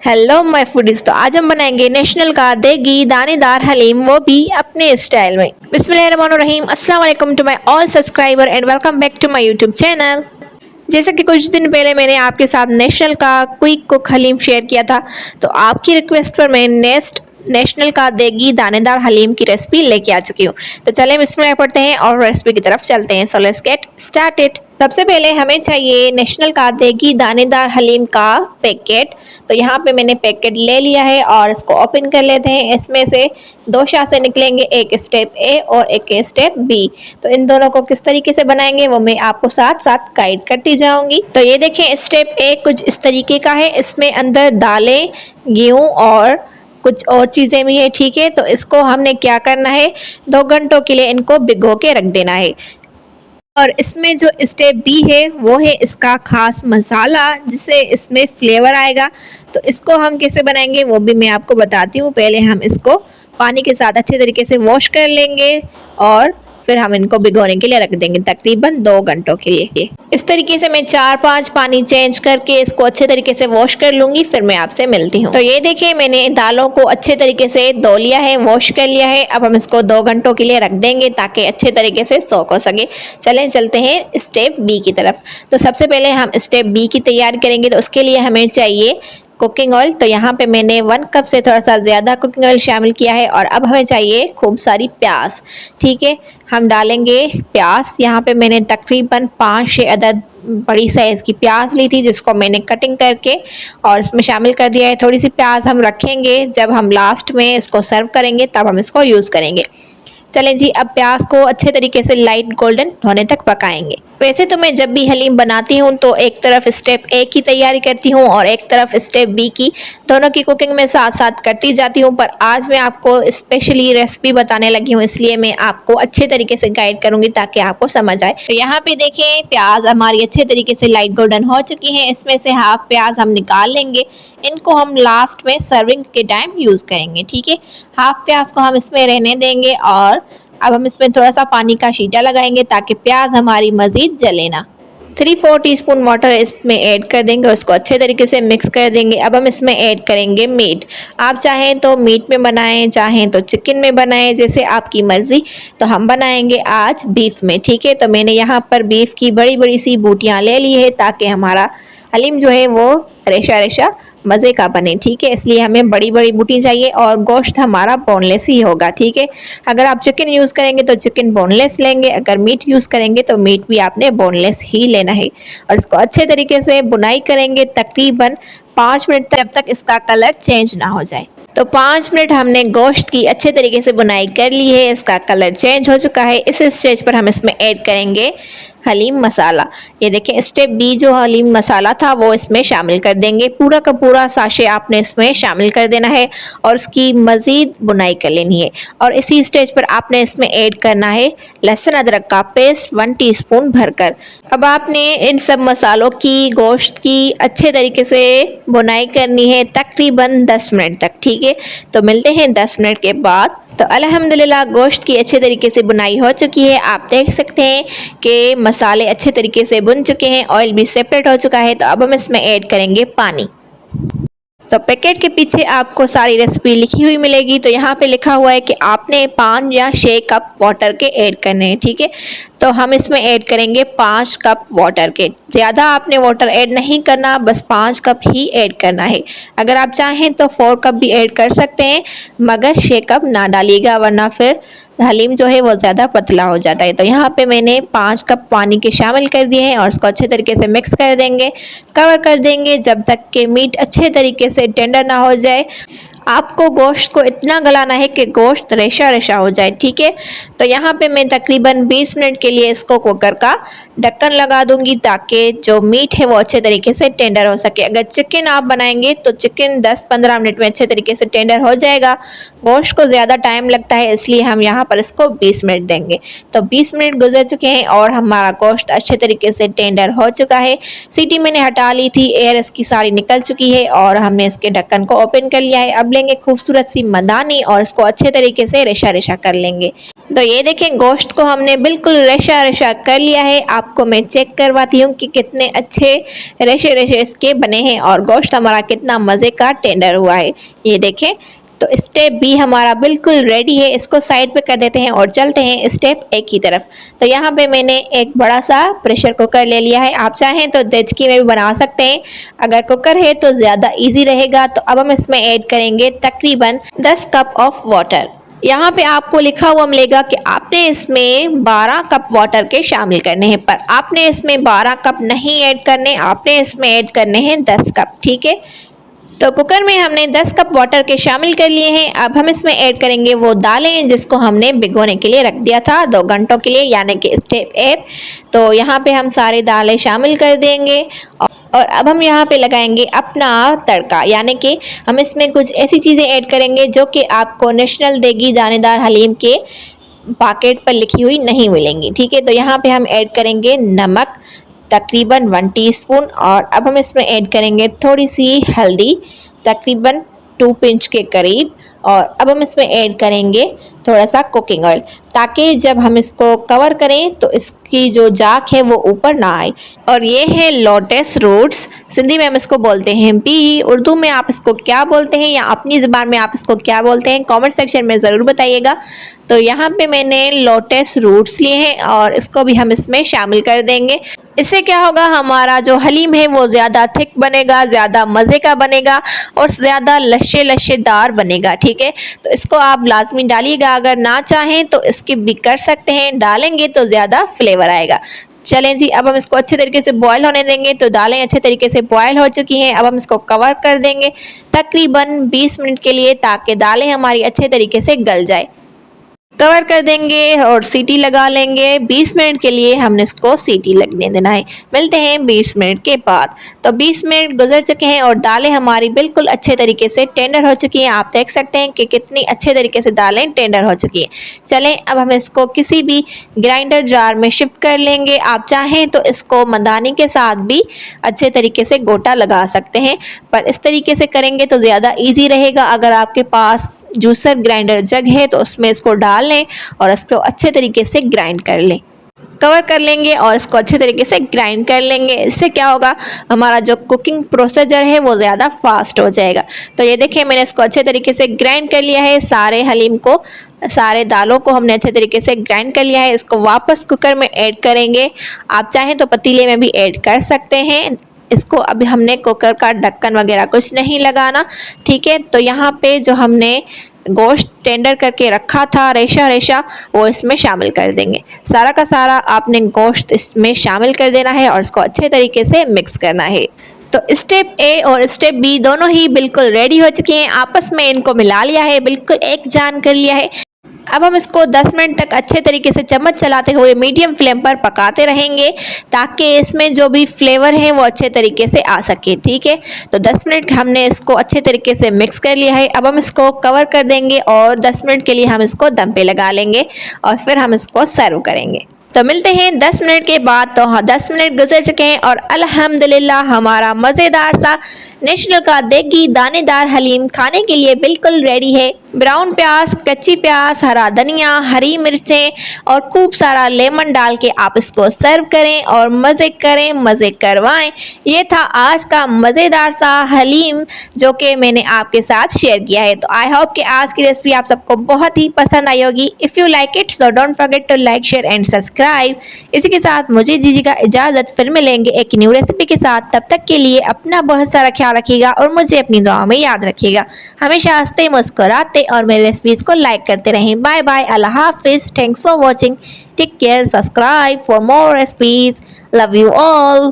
Hello my foodies. तो आज हम बनाएंगे नेशनल का देगी दानेदार हलीम, वो भी अपने स्टाइल में। बिस्मिल्लाहिर्रहमानिर्रहीम। अस्सलाम वालेकुम to my all subscriber and welcome back to my YouTube channel. जैसे कि कुछ दिन पहले मैंने आपके साथ नेशनल का क्विक कुक हलीम शेयर किया था, तो आपकी रिक्वेस्ट पर मैं नेशनल का देगी दानेदार हलीम की रेसिपी लेके आ चुकी हूँ। तो चलें बिस्मिल्लाह पढ़ते हैं और रेसिपी की तरफ चलते हैं। So let's get started. सबसे पहले हमें चाहिए नेशनल का देगी दानेदार हलीम का पैकेट। तो यहाँ पे मैंने पैकेट ले लिया है और इसको ओपन कर लेते हैं। इसमें से दो शासे निकलेंगे, एक स्टेप ए और एक स्टेप बी। तो इन दोनों को किस तरीके से बनाएंगे वो मैं आपको साथ साथ गाइड करती जाऊंगी। तो ये देखें, स्टेप ए कुछ इस तरीके का है। इसमें अंदर दालें, गेहूं और कुछ और चीज़ें भी है। ठीक है, तो इसको हमने क्या करना है, 2 घंटों के लिए इनको भिगो के रख देना है। और इसमें जो स्टेप बी है वो है इसका खास मसाला, जिससे इसमें फ्लेवर आएगा। तो इसको हम कैसे बनाएंगे वो भी मैं आपको बताती हूँ। पहले हम इसको पानी के साथ अच्छे तरीके से वॉश कर लेंगे और फिर हम इनको भिगोने के लिए रख देंगे तकरीबन 2 घंटों के लिए। इस तरीके से मैं 4-5 पानी चेंज करके इसको अच्छे तरीके से वॉश कर लूंगी, फिर मैं आपसे मिलती हूँ। तो ये देखिए, मैंने दालों को अच्छे तरीके से धो लिया है, वॉश कर लिया है। अब हम इसको 2 घंटों के लिए रख देंगे ताकि अच्छे तरीके से सोक हो सके। चलें चलते हैं स्टेप बी की तरफ। तो सबसे पहले हम स्टेप बी की तैयारी करेंगे। तो उसके लिए हमें चाहिए कुकिंग ऑयल। तो यहाँ पे मैंने 1 कप से थोड़ा सा ज़्यादा कुकिंग ऑयल शामिल किया है। और अब हमें चाहिए खूब सारी प्याज। ठीक है, हम डालेंगे प्याज। यहाँ पे मैंने तकरीबन 5-6 अदद बड़ी साइज़ की प्याज ली थी, जिसको मैंने कटिंग करके और इसमें शामिल कर दिया है। थोड़ी सी प्याज हम रखेंगे, जब हम लास्ट में इसको सर्व करेंगे तब हम इसको यूज़ करेंगे। चलें जी, अब प्याज को अच्छे तरीके से लाइट गोल्डन होने तक पकाएंगे। वैसे तो मैं जब भी हलीम बनाती हूँ तो एक तरफ स्टेप ए की तैयारी करती हूँ और एक तरफ स्टेप बी की, दोनों की कुकिंग में साथ साथ करती जाती हूँ। पर आज मैं आपको स्पेशली रेसिपी बताने लगी हूँ, इसलिए मैं आपको अच्छे तरीके से गाइड करूँगी ताकि आपको समझ आए। तो यहाँ पे देखें, प्याज हमारी अच्छे तरीके से लाइट गोल्डन हो चुकी है। इसमें से हाफ प्याज हम निकाल लेंगे। इनको हम लास्ट में सर्विंग के टाइम यूज़ करेंगे। ठीक है, हाफ प्याज को हम इसमें रहने देंगे और अब हम इसमें थोड़ा सा पानी का छींटा लगाएंगे ताकि प्याज हमारी मज़ीद जले ना। 3-4 टीस्पून वाटर इसमें ऐड कर देंगे, उसको अच्छे तरीके से मिक्स कर देंगे। अब हम इसमें ऐड करेंगे मीट। आप चाहें तो मीट में बनाएं, चाहें तो चिकन में बनाएं, जैसे आपकी मर्ज़ी। तो हम बनाएंगे आज बीफ में। ठीक है, तो मैंने यहाँ पर बीफ की बड़ी बड़ी सी बूटियाँ ले ली है ताकि हमारा हलीम जो है वो रेशा रेशा मज़े का बने। ठीक है, इसलिए हमें बड़ी बड़ी बूटी चाहिए और गोश्त हमारा बोनलेस ही होगा। ठीक है, अगर आप चिकन यूज़ करेंगे तो चिकन बोनलेस लेंगे, अगर मीट यूज़ करेंगे तो मीट भी आपने बोनलेस ही लेना है। और इसको अच्छे तरीके से बुनाई करेंगे तकरीबन 5 मिनट तक, जब तक इसका कलर चेंज ना हो जाए। तो 5 मिनट हमने गोश्त की अच्छे तरीके से बुनाई कर ली है, इसका कलर चेंज हो चुका है। इस स्टेज पर हम इसमें ऐड करेंगे हलीम मसाला। ये देखें, स्टेप बी जो हलीम मसाला था वो इसमें शामिल कर देंगे। पूरा का पूरा साशे आपने इसमें शामिल कर देना है और उसकी मज़ीद बुनाई कर लेनी है। और इसी स्टेज पर आपने इसमें ऐड करना है लहसुन अदरक का पेस्ट 1 टीस्पून भरकर। अब आपने इन सब मसालों की, गोश्त की अच्छे तरीके से बुनाई करनी है तकरीबन 10 मिनट तक। ठीक है, तो मिलते हैं 10 मिनट के बाद। तो अल्हम्दुलिल्लाह गोश्त की अच्छे तरीके से बुनाई हो चुकी है। आप देख सकते हैं कि मसाले अच्छे तरीके से बुन चुके हैं, ऑयल भी सेपरेट हो चुका है। तो अब हम इसमें ऐड करेंगे पानी। तो पैकेट के पीछे आपको सारी रेसिपी लिखी हुई मिलेगी। तो यहाँ पे लिखा हुआ है कि आपने 5 या 6 कप वाटर के ऐड करने हैं। ठीक है, तो हम इसमें ऐड करेंगे 5 कप वाटर के। ज़्यादा आपने वाटर ऐड नहीं करना, बस 5 कप ही ऐड करना है। अगर आप चाहें तो 4 कप भी ऐड कर सकते हैं, मगर 6 कप ना डालिएगा, वरना फिर हलीम जो है वो ज़्यादा पतला हो जाता है। तो यहाँ पे मैंने 5 कप पानी के शामिल कर दिए हैं और इसको अच्छे तरीके से मिक्स कर देंगे, कवर कर देंगे जब तक कि मीट अच्छे तरीके से टेंडर ना हो जाए। आपको गोश्त को इतना गलाना है कि गोश्त रेशा रेशा हो जाए। ठीक है, तो यहाँ पे मैं तकरीबन 20 मिनट के लिए इसको कुकर का ढक्कन लगा दूंगी ताकि जो मीट है वो अच्छे तरीके से टेंडर हो सके। अगर चिकन आप बनाएंगे तो चिकन 10-15 मिनट में अच्छे तरीके से टेंडर हो जाएगा। गोश्त को ज़्यादा टाइम लगता है, इसलिए हम यहाँ पर इसको 20 मिनट देंगे। तो 20 मिनट गुजर चुके हैं और हमारा गोश्त अच्छे तरीके से टेंडर हो चुका है। सीटी मैंने हटा ली थी, एयर इसकी सारी निकल चुकी है और हमने इसके ढक्कन को ओपन कर लिया है। अब अब लेंगे खूबसूरत सी मदानी और इसको अच्छे तरीके से रेशा रेशा कर लेंगे। तो ये देखें गोश्त को हमने बिल्कुल रेशा रेशा कर लिया है। आपको मैं चेक करवाती हूँ कि कितने अच्छे रेशे रेशे इसके बने हैं और गोश्त हमारा कितना मज़े का टेंडर हुआ है। ये देखें, तो स्टेप बी हमारा बिल्कुल रेडी है। इसको साइड पे कर देते हैं और चलते हैं स्टेप ए की तरफ। तो यहाँ पे मैंने एक बड़ा सा प्रेशर कुकर ले लिया है। आप चाहें तो देचकी में भी बना सकते हैं, अगर कुकर है तो ज़्यादा इजी रहेगा। तो अब हम इसमें ऐड करेंगे तकरीबन 10 कप ऑफ वाटर। यहाँ पे आपको लिखा हुआ मिलेगा कि आपने इसमें 12 कप वाटर के शामिल करने हैं, पर आपने इसमें 12 कप नहीं ऐड करने, आपने इसमें ऐड करने हैं 10 कप। ठीक है, तो कुकर में हमने 10 कप वाटर के शामिल कर लिए हैं। अब हम इसमें ऐड करेंगे वो दालें जिसको हमने भिगोने के लिए रख दिया था 2 घंटों के लिए, यानी कि स्टेप ए। तो यहाँ पे हम सारी दालें शामिल कर देंगे और अब हम यहाँ पे लगाएंगे अपना तड़का, यानी कि हम इसमें कुछ ऐसी चीज़ें ऐड करेंगे जो कि आपको नेशनल देगी दानेदार हलीम के पैकेट पर लिखी हुई नहीं मिलेंगी। ठीक है, तो यहाँ पे हम ऐड करेंगे नमक तकरीबन 1 टीस्पून और अब हम इसमें ऐड करेंगे थोड़ी सी हल्दी तकरीबन 2 पिंच के करीब और अब हम इसमें ऐड करेंगे थोड़ा सा कुकिंग ऑयल, ताकि जब हम इसको कवर करें तो इसकी जो जाक है वो ऊपर ना आए। और ये है लोटस रूट्स, सिंधी में हम इसको बोलते हैं पी, उर्दू में आप इसको क्या बोलते हैं या अपनी ज़बान में आप इसको क्या बोलते हैं, कमेंट सेक्शन में ज़रूर बताइएगा। तो यहाँ पे मैंने लोटस रूट्स लिए हैं और इसको भी हम इसमें शामिल कर देंगे। इससे क्या होगा, हमारा जो हलीम है वो ज़्यादा थिक बनेगा, ज़्यादा मज़े का बनेगा और ज़्यादा लशे लशेदार बनेगा। ठीक है, तो इसको आप लाजमी डालिएगा, अगर ना चाहें तो स्किप भी कर सकते हैं, डालेंगे तो ज़्यादा फ्लेवर आएगा। चलें जी, अब हम इसको अच्छे तरीके से बॉयल होने देंगे। तो दालें अच्छे तरीके से बॉयल हो चुकी हैं। अब हम इसको कवर कर देंगे तकरीबन 20 मिनट के लिए, ताकि दालें हमारी अच्छे तरीके से गल जाए। कवर कर देंगे और सीटी लगा लेंगे। 20 मिनट के लिए हमने इसको सीटी लगने देना है। मिलते हैं 20 मिनट के बाद। तो 20 मिनट गुजर चुके हैं और दालें हमारी बिल्कुल अच्छे तरीके से टेंडर हो चुकी हैं। आप देख सकते हैं कि कितनी अच्छे तरीके से दालें टेंडर हो चुकी हैं। चलें, अब हम इसको किसी भी ग्राइंडर जार में शिफ्ट कर लेंगे। आप चाहें तो इसको मदानी के साथ भी अच्छे तरीके से गोटा लगा सकते हैं, पर इस तरीके से करेंगे तो ज़्यादा ईजी रहेगा। अगर आपके पास जूसर ग्राइंडर जग है तो उसमें इसको डाल लें और इसको अच्छे तरीके से ग्राइंड कर लें। कवर कर लेंगे और इसको अच्छे तरीके से ग्राइंड कर लेंगे। इससे क्या होगा, हमारा जो कुकिंग प्रोसीजर है वो ज़्यादा फास्ट हो जाएगा। तो ये देखिए, मैंने इसको अच्छे तरीके से ग्राइंड कर लिया है। सारे हलीम को, सारे दालों को हमने अच्छे तरीके से ग्राइंड कर लिया है। इसको वापस कुकर में ऐड करेंगे। आप चाहें तो पतीले में भी ऐड कर सकते हैं। इसको अभी हमने कुकर का ढक्कन वगैरह कुछ नहीं लगाना। ठीक है, तो यहाँ पे जो हमने गोश्त टेंडर करके रखा था रेशा रेशा, वो इसमें शामिल कर देंगे। सारा का सारा आपने गोश्त इसमें शामिल कर देना है और इसको अच्छे तरीके से मिक्स करना है। तो स्टेप ए और स्टेप बी दोनों ही बिल्कुल रेडी हो चुके हैं। आपस में इनको मिला लिया है, बिल्कुल एक जान कर लिया है। अब हम इसको 10 मिनट तक अच्छे तरीके से चम्मच चलाते हुए मीडियम फ्लेम पर पकाते रहेंगे, ताकि इसमें जो भी फ्लेवर है वो अच्छे तरीके से आ सके। ठीक है, तो 10 मिनट हमने इसको अच्छे तरीके से मिक्स कर लिया है। अब हम इसको कवर कर देंगे और 10 मिनट के लिए हम इसको दम पे लगा लेंगे और फिर हम इसको सर्व करेंगे। तो मिलते हैं 10 मिनट के बाद। तो हाँ, 10 मिनट गुजर चुके हैं और अल्हम्दुलिल्लाह हमारा मज़ेदार सा नेशनल का देगी दानेदार हलीम खाने के लिए बिल्कुल रेडी है। ब्राउन प्याज, कच्ची प्याज, हरा धनिया, हरी मिर्चें और खूब सारा लेमन डाल के आप इसको सर्व करें और मज़े करें, मज़े करवाएं। ये था आज का मज़ेदार सा हलीम जो कि मैंने आपके साथ शेयर किया है। तो आई होप कि आज की रेसिपी आप सबको बहुत ही पसंद आई होगी। If you like it so don't forget to like, share and subscribe. इसी के साथ मुझे जीजी का इजाज़त, फिर मिलेंगे एक न्यू रेसिपी के साथ। तब तक के लिए अपना बहुत सारा ख्याल रखिएगा और मुझे अपनी दुआ में याद रखिएगा। हमेशा हंसते मुस्कुराते और मेरे रेसिपीज़ को लाइक करते रहें। बाय बाय, अल्लाह हाफिज़, thanks for watching, take care, subscribe for more recipes, love you all.